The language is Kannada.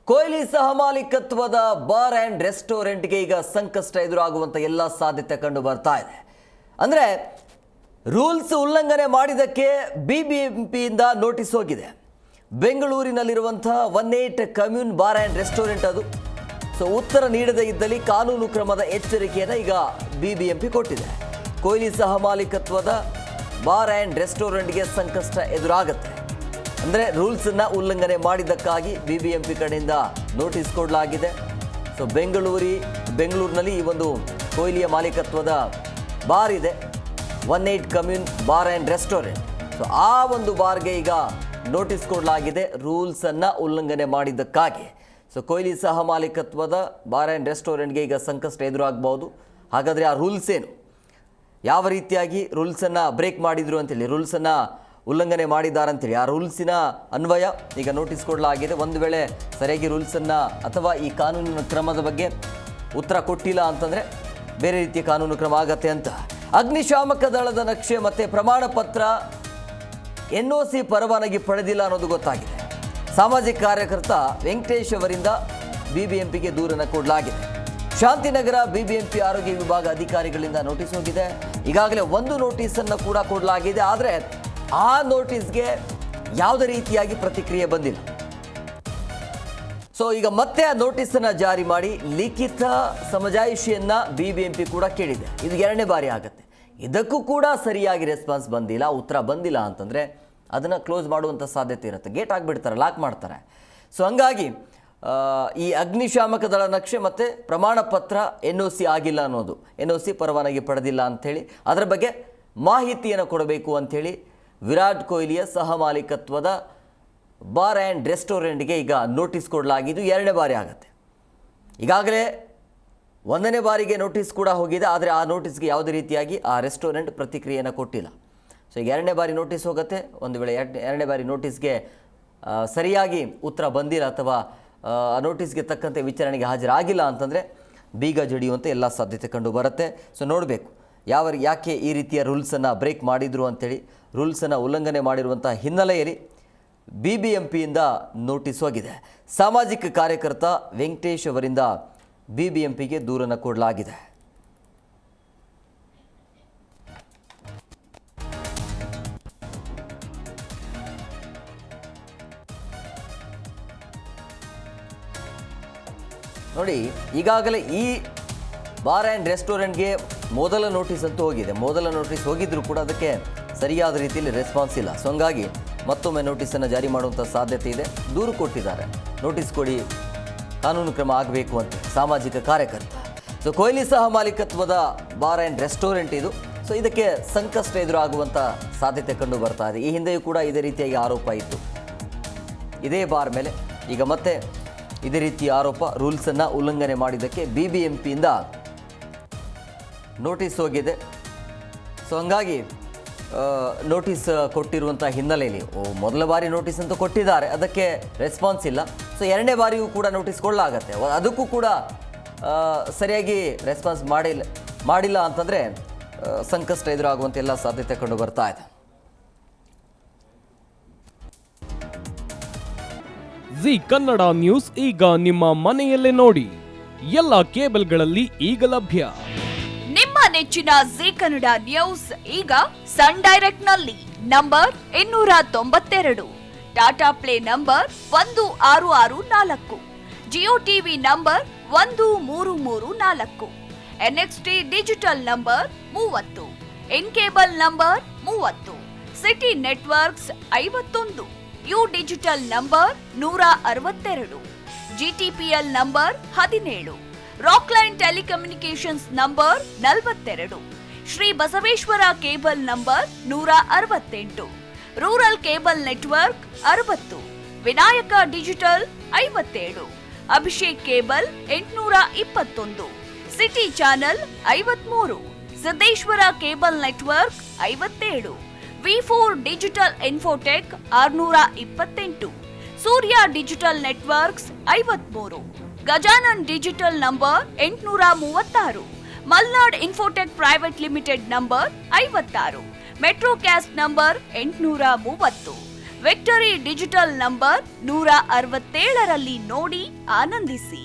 ಕೊಹ್ಲಿ ಸಹ ಮಾಲೀಕತ್ವದ ಬಾರ್ ಆ್ಯಂಡ್ ರೆಸ್ಟೋರೆಂಟ್ಗೆ ಈಗ ಸಂಕಷ್ಟ ಎದುರಾಗುವಂಥ ಎಲ್ಲ ಸಾಧ್ಯತೆ ಕಂಡು ಬರ್ತಾ ಇದೆ. ಅಂದರೆ ರೂಲ್ಸ್ ಉಲ್ಲಂಘನೆ ಮಾಡಿದ್ದಕ್ಕೆ BBMPಯಿಂದ ನೋಟಿಸ್ ಹೋಗಿದೆ. ಬೆಂಗಳೂರಿನಲ್ಲಿರುವಂಥ 18 ಕಮ್ಯೂನ್ ಬಾರ್ ಆ್ಯಂಡ್ ರೆಸ್ಟೋರೆಂಟ್ ಅದು. ಸೊ ಉತ್ತರ ನೀಡದೇ ಇದ್ದಲ್ಲಿ ಕಾನೂನು ಕ್ರಮದ ಎಚ್ಚರಿಕೆಯನ್ನು ಈಗ BBMP ಕೊಟ್ಟಿದೆ. ಕೊಹ್ಲಿ ಸಹ ಮಾಲೀಕತ್ವದ ಬಾರ್ ಆ್ಯಂಡ್ ರೆಸ್ಟೋರೆಂಟ್ಗೆ ಸಂಕಷ್ಟ ಎದುರಾಗುತ್ತೆ. ಅಂದರೆ ರೂಲ್ಸನ್ನು ಉಲ್ಲಂಘನೆ ಮಾಡಿದ್ದಕ್ಕಾಗಿ BBMP ಕಡೆಯಿಂದ ನೋಟಿಸ್ ಕೊಡಲಾಗಿದೆ. ಸೊ ಬೆಂಗಳೂರಿನಲ್ಲಿ ಈ ಒಂದು ಕೊಹ್ಲಿಯ ಮಾಲೀಕತ್ವದ ಬಾರ್ ಇದೆ, 18 ಕಮ್ಯೂನ್ ಬಾರ್ ಆ್ಯಂಡ್ ರೆಸ್ಟೋರೆಂಟ್. ಸೊ ಆ ಒಂದು ಬಾರ್ಗೆ ಈಗ ನೋಟಿಸ್ ಕೊಡಲಾಗಿದೆ ರೂಲ್ಸನ್ನು ಉಲ್ಲಂಘನೆ ಮಾಡಿದ್ದಕ್ಕಾಗಿ. ಸೊ ಕೊಹ್ಲಿ ಸಹ ಮಾಲೀಕತ್ವದ ಬಾರ್ ಆ್ಯಂಡ್ ರೆಸ್ಟೋರೆಂಟ್ಗೆ ಈಗ ಸಂಕಷ್ಟ ಎದುರಾಗಬಹುದು. ಹಾಗಾದರೆ ಆ ರೂಲ್ಸ್ ಏನು, ಯಾವ ರೀತಿಯಾಗಿ ರೂಲ್ಸನ್ನು ಬ್ರೇಕ್ ಮಾಡಿದ್ರು ಅಂತೇಳಿ, ರೂಲ್ಸನ್ನು ಉಲ್ಲಂಘನೆ ಮಾಡಿದ್ದಾರೆ ಅಂತೇಳಿ, ಆ ರೂಲ್ಸಿನ ಅನ್ವಯ ಈಗ ನೋಟಿಸ್ ಕೊಡಲಾಗಿದೆ. ಒಂದು ವೇಳೆ ಸರಿಯಾಗಿ ರೂಲ್ಸನ್ನು ಅಥವಾ ಈ ಕಾನೂನಿನ ಕ್ರಮದ ಬಗ್ಗೆ ಉತ್ತರ ಕೊಟ್ಟಿಲ್ಲ ಅಂತಂದರೆ ಬೇರೆ ರೀತಿಯ ಕಾನೂನು ಕ್ರಮ ಆಗತ್ತೆ ಅಂತ. ಅಗ್ನಿಶಾಮಕ ದಳದ ನಕ್ಷೆ ಮತ್ತು ಪ್ರಮಾಣ ಪತ್ರ NOC ಪರವಾನಗಿ ಪಡೆದಿಲ್ಲ ಅನ್ನೋದು ಗೊತ್ತಾಗಿದೆ. ಸಾಮಾಜಿಕ ಕಾರ್ಯಕರ್ತ ವೆಂಕಟೇಶ್ ಅವರಿಂದ BBMPಗೆ ದೂರನ್ನು ಕೊಡಲಾಗಿದೆ. ಶಾಂತಿನಗರ BBMP ಆರೋಗ್ಯ ವಿಭಾಗ ಅಧಿಕಾರಿಗಳಿಂದ ನೋಟಿಸ್ ಹೋಗಿದೆ. ಈಗಾಗಲೇ ಒಂದು ನೋಟಿಸನ್ನು ಕೂಡ ಕೊಡಲಾಗಿದೆ. ಆದರೆ ಆ ನೋಟಿಸ್ಗೆ ಯಾವುದೇ ರೀತಿಯಾಗಿ ಪ್ರತಿಕ್ರಿಯೆ ಬಂದಿಲ್ಲ. ಸೊ ಈಗ ಮತ್ತೆ ಆ ನೋಟಿಸನ್ನು ಜಾರಿ ಮಾಡಿ ಲಿಖಿತ ಸಮಜಾಯಿಷಿಯನ್ನು BBMP ಕೂಡ ಕೇಳಿದೆ. ಇದು 2ನೇ ಬಾರಿ ಆಗುತ್ತೆ. ಇದಕ್ಕೂ ಕೂಡ ಸರಿಯಾಗಿ ರೆಸ್ಪಾನ್ಸ್ ಬಂದಿಲ್ಲ, ಉತ್ತರ ಬಂದಿಲ್ಲ ಅಂತಂದರೆ ಅದನ್ನು ಕ್ಲೋಸ್ ಮಾಡುವಂಥ ಸಾಧ್ಯತೆ ಇರುತ್ತೆ. ಗೇಟ್ ಆಗಿಬಿಡ್ತಾರೆ, ಲಾಕ್ ಮಾಡ್ತಾರೆ. ಸೊ ಹಂಗಾಗಿ ಈ ಅಗ್ನಿಶಾಮಕ ದಳ ನಕ್ಷೆ ಮತ್ತು ಪ್ರಮಾಣ ಪತ್ರ NOC ಆಗಿಲ್ಲ ಅನ್ನೋದು, NOC ಪರವಾನಗಿ ಪಡೆದಿಲ್ಲ ಅಂಥೇಳಿ ಅದರ ಬಗ್ಗೆ ಮಾಹಿತಿಯನ್ನು ಕೊಡಬೇಕು ಅಂಥೇಳಿ ವಿರಾಟ್ ಕೊಹ್ಲಿಯ ಸಹ ಮಾಲೀಕತ್ವದ ಬಾರ್ ಆ್ಯಂಡ್ ರೆಸ್ಟೋರೆಂಟ್ಗೆ ಈಗ ನೋಟಿಸ್ ಕೊಡಲಾಗಿದ್ದು 2ನೇ ಬಾರಿ ಆಗುತ್ತೆ. ಈಗಾಗಲೇ 1ನೇ ಬಾರಿಗೆ ನೋಟಿಸ್ ಕೂಡ ಹೋಗಿದೆ. ಆದರೆ ಆ ನೋಟಿಸ್ಗೆ ಯಾವುದೇ ರೀತಿಯಾಗಿ ಆ ರೆಸ್ಟೋರೆಂಟ್ ಪ್ರತಿಕ್ರಿಯೆಯನ್ನು ಕೊಟ್ಟಿಲ್ಲ. ಸೊ ಈಗ 2ನೇ ಬಾರಿ ನೋಟಿಸ್ ಹೋಗುತ್ತೆ. ಒಂದು ವೇಳೆ 2ನೇ ಬಾರಿ ನೋಟಿಸ್ಗೆ ಸರಿಯಾಗಿ ಉತ್ತರ ಬಂದಿಲ್ಲ ಅಥವಾ ಆ ನೋಟಿಸ್ಗೆ ತಕ್ಕಂತೆ ವಿಚಾರಣೆಗೆ ಹಾಜರಾಗಿಲ್ಲ ಅಂತಂದರೆ ಬೀಗ ಜಡಿಯುವಂಥ ಎಲ್ಲ ಸಾಧ್ಯತೆ ಕಂಡು ಬರುತ್ತೆ. ಸೊ ನೋಡಬೇಕು ಯಾಕೆ ಈ ರೀತಿಯ ರೂಲ್ಸನ್ನು ಬ್ರೇಕ್ ಮಾಡಿದರು ಅಂಥೇಳಿ. ರೂಲ್ಸನ್ನು ಉಲ್ಲಂಘನೆ ಮಾಡಿರುವಂಥ ಹಿನ್ನೆಲೆಯಲ್ಲಿ BBMPಯಿಂದ ನೋಟಿಸ್ ಹೋಗಿದೆ. ಸಾಮಾಜಿಕ ಕಾರ್ಯಕರ್ತ ವೆಂಕಟೇಶ್ ಅವರಿಂದ BBMPಗೆ ದೂರನ್ನು ಕೊಡಲಾಗಿದೆ. ನೋಡಿ, ಈಗಾಗಲೇ ಈ ಬಾರ್ ಆ್ಯಂಡ್ ರೆಸ್ಟೋರೆಂಟ್ಗೆ ಮೊದಲ ನೋಟಿಸ್ ಅಂತೂ ಹೋಗಿದೆ. ಮೊದಲ ನೋಟಿಸ್ ಹೋಗಿದ್ದರೂ ಕೂಡ ಅದಕ್ಕೆ ಸರಿಯಾದ ರೀತಿಯಲ್ಲಿ ರೆಸ್ಪಾನ್ಸ್ ಇಲ್ಲ. ಸೊ ಹಂಗಾಗಿ ಮತ್ತೊಮ್ಮೆ ನೋಟಿಸನ್ನು ಜಾರಿ ಮಾಡುವಂಥ ಸಾಧ್ಯತೆ ಇದೆ. ದೂರು ಕೊಟ್ಟಿದ್ದಾರೆ, ನೋಟಿಸ್ ಕೊಡಿ, ಕಾನೂನು ಕ್ರಮ ಆಗಬೇಕು ಅಂತ ಸಾಮಾಜಿಕ ಕಾರ್ಯಕರ್ತ. ಸೊ ಕೊಹ್ಲಿ ಸಹ ಮಾಲೀಕತ್ವದ ಬಾರ್ ಆ್ಯಂಡ್ ರೆಸ್ಟೋರೆಂಟ್ ಇದು. ಸೊ ಇದಕ್ಕೆ ಸಂಕಷ್ಟ ಎದುರಾಗುವಂಥ ಸಾಧ್ಯತೆ ಕಂಡು ಬರ್ತಾ ಇದೆ. ಈ ಹಿಂದೆಯೂ ಕೂಡ ಇದೇ ರೀತಿಯಾಗಿ ಆರೋಪ ಇತ್ತು ಇದೇ ಬಾರ್ ಮೇಲೆ. ಈಗ ಮತ್ತೆ ಇದೇ ರೀತಿಯ ಆರೋಪ, ರೂಲ್ಸನ್ನು ಉಲ್ಲಂಘನೆ ಮಾಡಿದ್ದಕ್ಕೆ BBMPಯಿಂದ ನೋಟಿಸ್ ಹೋಗಿದೆ. ಸೊ ಹಂಗಾಗಿ ನೋಟಿಸ್ ಕೊಟ್ಟಿರುವಂಥ ಹಿನ್ನೆಲೆಯಲ್ಲಿ ಮೊದಲ ಬಾರಿ ನೋಟಿಸ್ ಅಂತೂ ಕೊಟ್ಟಿದ್ದಾರೆ, ಅದಕ್ಕೆ ರೆಸ್ಪಾನ್ಸ್ ಇಲ್ಲ. ಸೊ 2ನೇ ಬಾರಿಯೂ ಕೂಡ ನೋಟಿಸ್ ಕೊಡಲಾಗತ್ತೆ, ಅದಕ್ಕೂ ಕೂಡ ಸರಿಯಾಗಿ ರೆಸ್ಪಾನ್ಸ್ ಮಾಡಿಲ್ಲ ಅಂತಂದರೆ ಸಂಕಷ್ಟ ಎದುರಾಗುವಂಥ ಎಲ್ಲ ಸಾಧ್ಯತೆ ಕಂಡು ಬರ್ತಾ ಇದೆ. ಜಿ ಕನ್ನಡ ನ್ಯೂಸ್ ಈಗ ನಿಮ್ಮ ಮನೆಯಲ್ಲೇ ನೋಡಿ. ಎಲ್ಲ ಕೇಬಲ್ಗಳಲ್ಲಿ ಈಗ ಲಭ್ಯ. ನಿಮ್ಮ ನೆಚ್ಚಿನ ಜಿ ಕನ್ನಡ ನ್ಯೂಸ್ ಈಗ ಸನ್ ಡೈರೆಕ್ಟ್ ನಲ್ಲಿ number 292, Tata play number 1664, Jio TV number 1334, NXT digital number 30, in cable number 30, city networks 51, U digital number 162, GTPL number 17, Rockline telecommunications number 42, Shri Basaveshwara cable number 168, rural cable network 60, Vinayaka digital 57, Abhishek cable 821, city channel 53, Siddeshwara cable network 57, V4 digital Infotech 628, Surya digital networks 53, Gajanan digital number 836, Malnad Infotech private limited number 56, metro cast number 830, victory digital number 167ರಲ್ಲಿ ನೋಡಿ ಆನಂದಿಸಿ.